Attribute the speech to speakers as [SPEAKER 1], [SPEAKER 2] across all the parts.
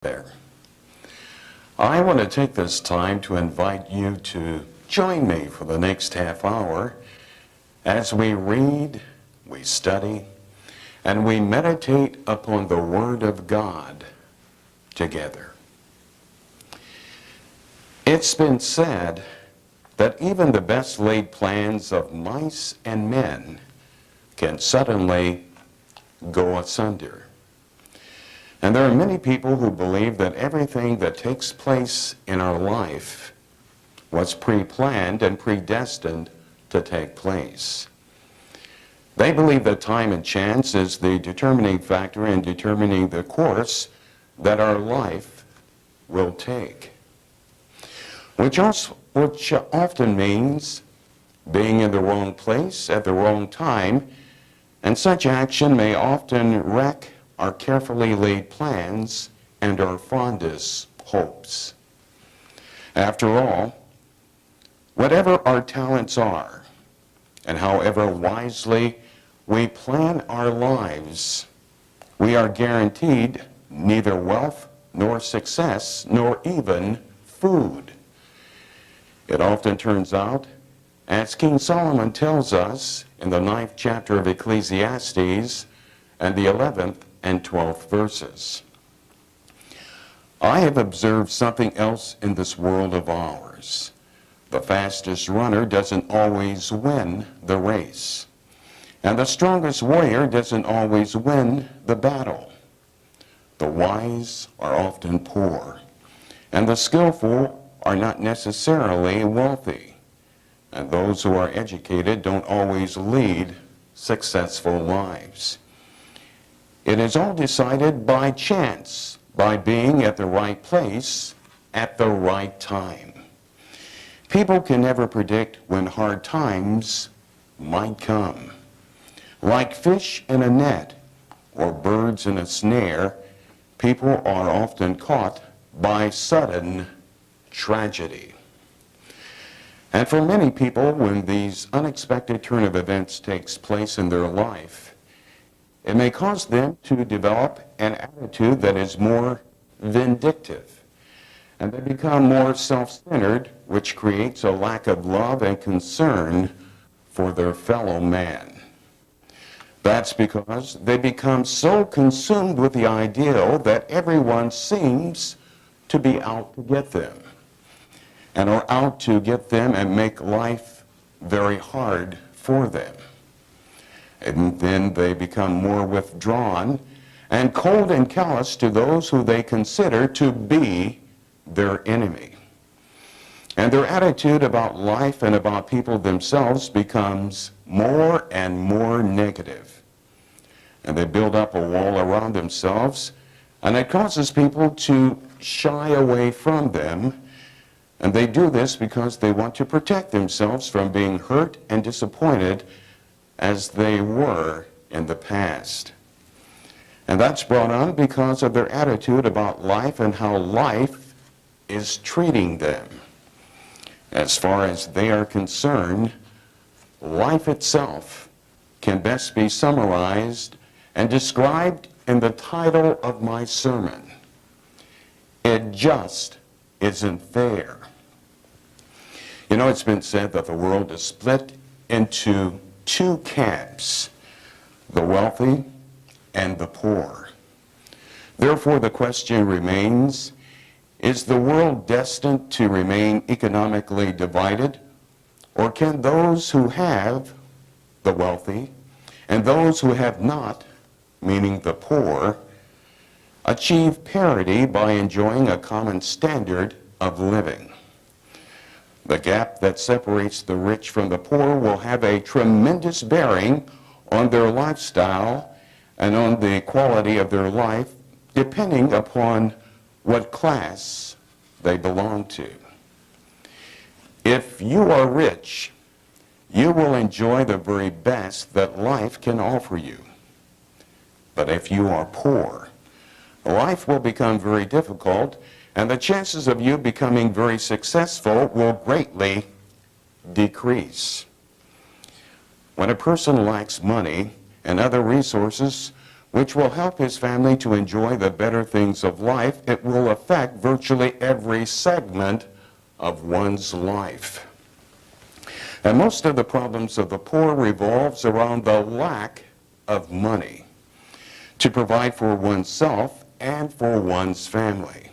[SPEAKER 1] there. I want to take this time to invite you to join me for the next half hour as we read, we study, and we meditate upon the Word of God together. It's been said that even the best laid plans of mice and men can suddenly go asunder. And there are many people who believe that everything that takes place in our life was pre-planned and predestined to take place. They believe that time and chance is the determining factor in determining the course that our life will take, which often means being in the wrong place at the wrong time, and such action may often wreck our carefully laid plans and our fondest hopes. After all, whatever our talents are, and however wisely we plan our lives, we are guaranteed neither wealth nor success nor even food. It often turns out, as King Solomon tells us in the 9th chapter of Ecclesiastes and the 11th and 12th verses. I have observed something else in this world of ours. The fastest runner doesn't always win the race, and the strongest warrior doesn't always win the battle. The wise are often poor, and the skillful are not necessarily wealthy, and those who are educated don't always lead successful lives. It is all decided by chance, by being at the right place at the right time. People can never predict when hard times might come. Like fish in a net or birds in a snare, people are often caught by sudden tragedy. And for many people, when these unexpected turn of events takes place in their life, it may cause them to develop an attitude that is more vindictive, and they become more self-centered, which creates a lack of love and concern for their fellow man. That's because they become so consumed with the ideal that everyone seems to be out to get them, and are out to get them and make life very hard for them. And then they become more withdrawn and cold and callous to those who they consider to be their enemy. And their attitude about life and about people themselves becomes more and more negative. And they build up a wall around themselves, and it causes people to shy away from them. And they do this because they want to protect themselves from being hurt and disappointed as they were in the past. And that's brought on because of their attitude about life and how life is treating them. As far as they are concerned, life itself can best be summarized and described in the title of my sermon: It Just Isn't Fair. You know, it's been said that the world is split into two camps, the wealthy and the poor. Therefore, the question remains, is the world destined to remain economically divided, or can those who have, the wealthy, and those who have not, meaning the poor, achieve parity by enjoying a common standard of living? The gap that separates the rich from the poor will have a tremendous bearing on their lifestyle and on the quality of their life, depending upon what class they belong to. If you are rich, you will enjoy the very best that life can offer you. But if you are poor, life will become very difficult, and the chances of you becoming very successful will greatly decrease. When a person lacks money and other resources, which will help his family to enjoy the better things of life, it will affect virtually every segment of one's life. And most of the problems of the poor revolves around the lack of money to provide for oneself and for one's family.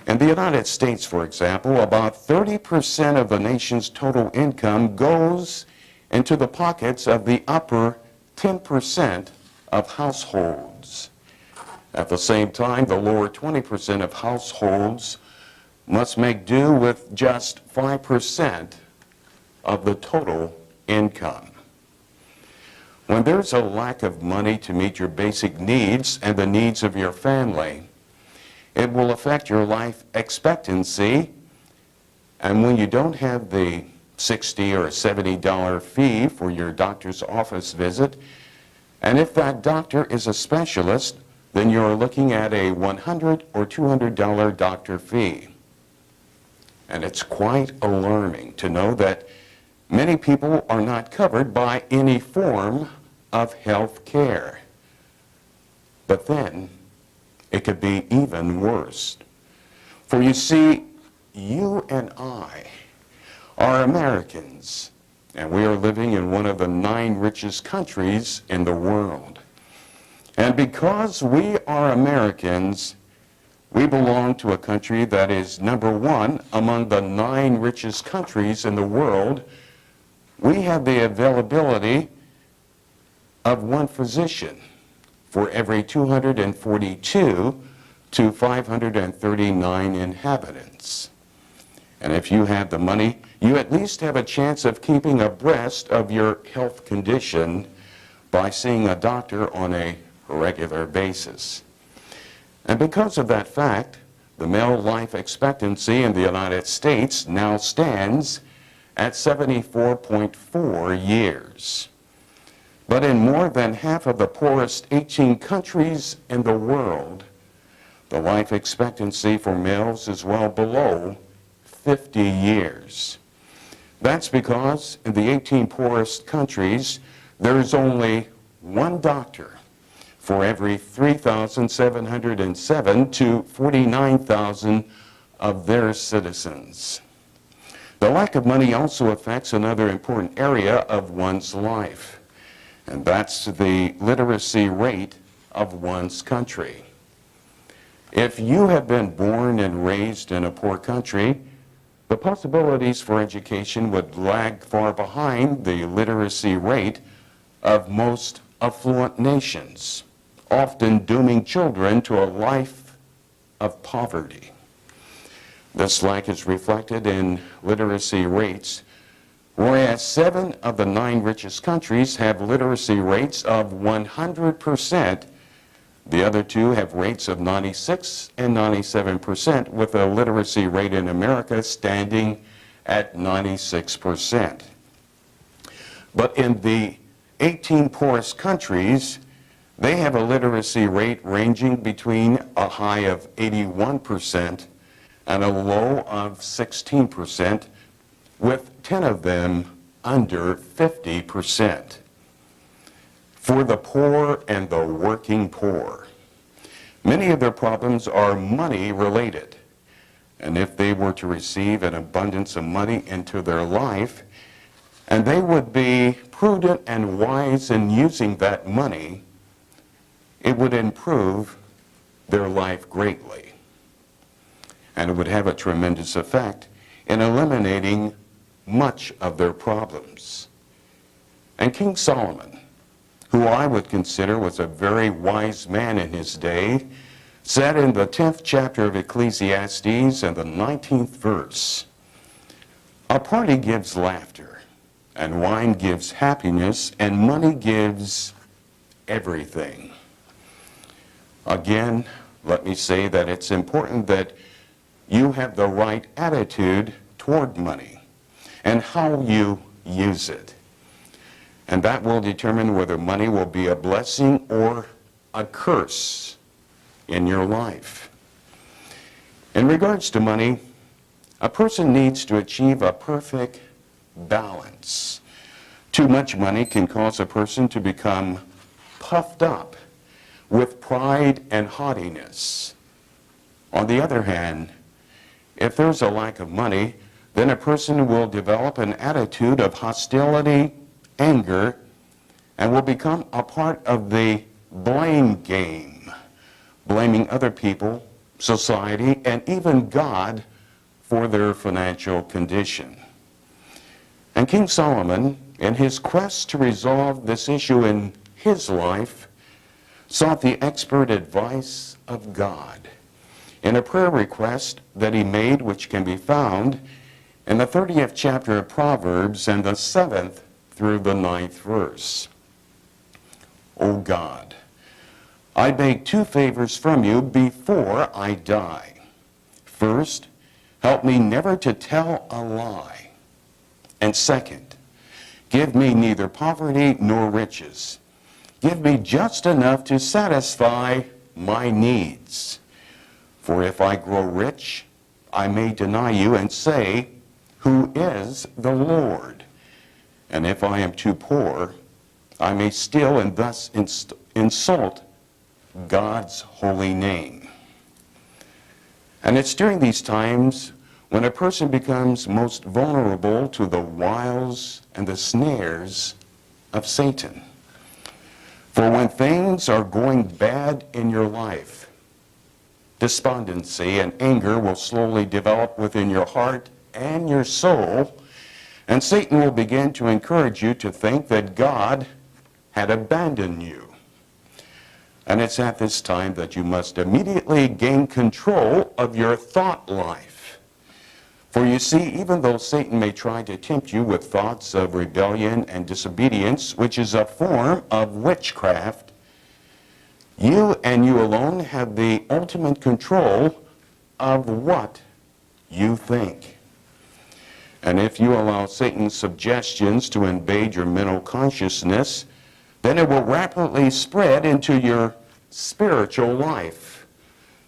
[SPEAKER 1] In the United States, for example, about 30% of the nation's total income goes into the pockets of the upper 10% of households. At the same time, the lower 20% of households must make do with just 5% of the total income. When there's a lack of money to meet your basic needs and the needs of your family, it will affect your life expectancy. And when you don't have the $60 or $70 fee for your doctor's office visit, and if that doctor is a specialist, then you're looking at a $100 or $200 doctor fee. And it's quite alarming to know that many people are not covered by any form of health care. But then, it could be even worse. For you see, you and I are Americans, and we are living in one of the 9 richest countries in the world. And because we are Americans, we belong to a country that is number 1 among the 9 richest countries in the world. We have the availability of 1 physician for every 242 to 539 inhabitants. And if you have the money, you at least have a chance of keeping abreast of your health condition by seeing a doctor on a regular basis. And because of that fact, the male life expectancy in the United States now stands at 74.4 years. But in more than half of the poorest 18 countries in the world, the life expectancy for males is well below 50 years. That's because in the 18 poorest countries, there is only 1 doctor for every 3,707 to 49,000 of their citizens. The lack of money also affects another important area of one's life, and that's the literacy rate of one's country. If you have been born and raised in a poor country, the possibilities for education would lag far behind the literacy rate of most affluent nations, often dooming children to a life of poverty. This lack is reflected in literacy rates, whereas 7 of the 9 richest countries have literacy rates of 100%. The other 2 have rates of 96 and 97%, with a literacy rate in America standing at 96%. But in the 18 poorest countries, they have a literacy rate ranging between a high of 81% and a low of 16%, with 10 of them under 50%. For the poor and the working poor, many of their problems are money related. And if they were to receive an abundance of money into their life, and they would be prudent and wise in using that money, it would improve their life greatly. And it would have a tremendous effect in eliminating much of their problems. And King Solomon, who I would consider was a very wise man in his day, said in the 10th chapter of Ecclesiastes and the 19th verse, "A party gives laughter, and wine gives happiness, and money gives everything." Again, let me say that it's important that you have the right attitude toward money and how you use it. And that will determine whether money will be a blessing or a curse in your life. In regards to money, a person needs to achieve a perfect balance. Too much money can cause a person to become puffed up with pride and haughtiness. On the other hand, if there's a lack of money, then a person will develop an attitude of hostility, anger, and will become a part of the blame game, blaming other people, society, and even God for their financial condition. And King Solomon, in his quest to resolve this issue in his life, sought the expert advice of God in a prayer request that he made, which can be found in the 30th chapter of Proverbs and the 7th through the 9th verse. O God, I beg two favors from you before I die. First, help me never to tell a lie. And second, give me neither poverty nor riches. Give me just enough to satisfy my needs. For if I grow rich, I may deny you and say, who is the Lord? And if I am too poor, I may steal and thus insult God's holy name. And it's during these times when a person becomes most vulnerable to the wiles and the snares of Satan. For when things are going bad in your life, despondency and anger will slowly develop within your heart and your soul, and Satan will begin to encourage you to think that God had abandoned you. And it's at this time that you must immediately gain control of your thought life. For you see, even though Satan may try to tempt you with thoughts of rebellion and disobedience, which is a form of witchcraft, you and you alone have the ultimate control of what you think. And if you allow Satan's suggestions to invade your mental consciousness, then it will rapidly spread into your spiritual life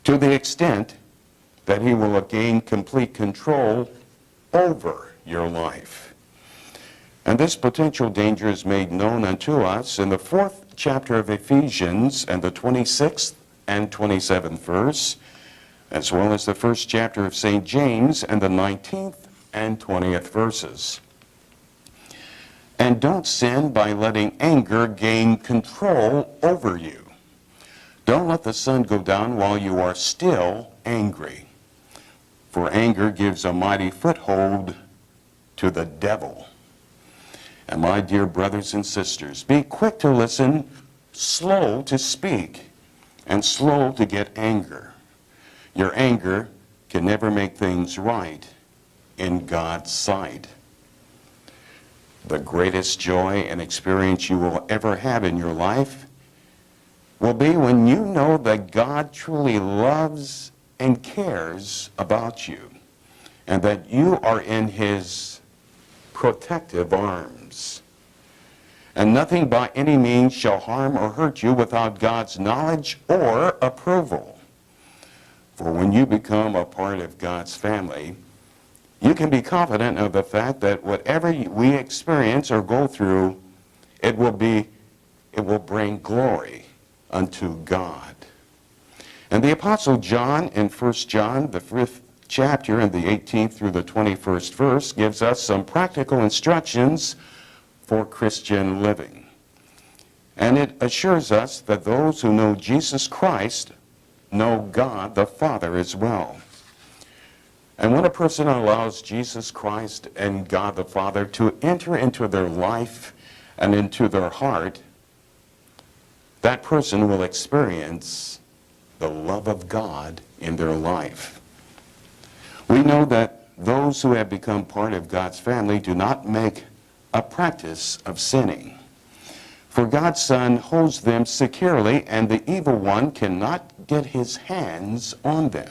[SPEAKER 1] to the extent that he will gain complete control over your life. And this potential danger is made known unto us in the 4th chapter of Ephesians and the 26th and 27th verse, as well as the 1st chapter of St. James and the 19th and 20th verses. And don't sin by letting anger gain control over you. Don't let the sun go down while you are still angry. For anger gives a mighty foothold to the devil. And my dear brothers and sisters, be quick to listen, slow to speak, and slow to get anger. Your anger can never make things right in God's sight. The greatest joy and experience you will ever have in your life will be when you know that God truly loves and cares about you, and that you are in his protective arms. And nothing by any means shall harm or hurt you without God's knowledge or approval. For when you become a part of God's family, you can be confident of the fact that whatever we experience or go through, it will bring glory unto God. And the Apostle John in 1 John, the 5th chapter, and the 18th through the 21st verse, gives us some practical instructions for Christian living. And it assures us that those who know Jesus Christ know God the Father as well. And when a person allows Jesus Christ and God the Father to enter into their life and into their heart, that person will experience the love of God in their life. We know that those who have become part of God's family do not make a practice of sinning. For God's Son holds them securely, and the evil one cannot get his hands on them.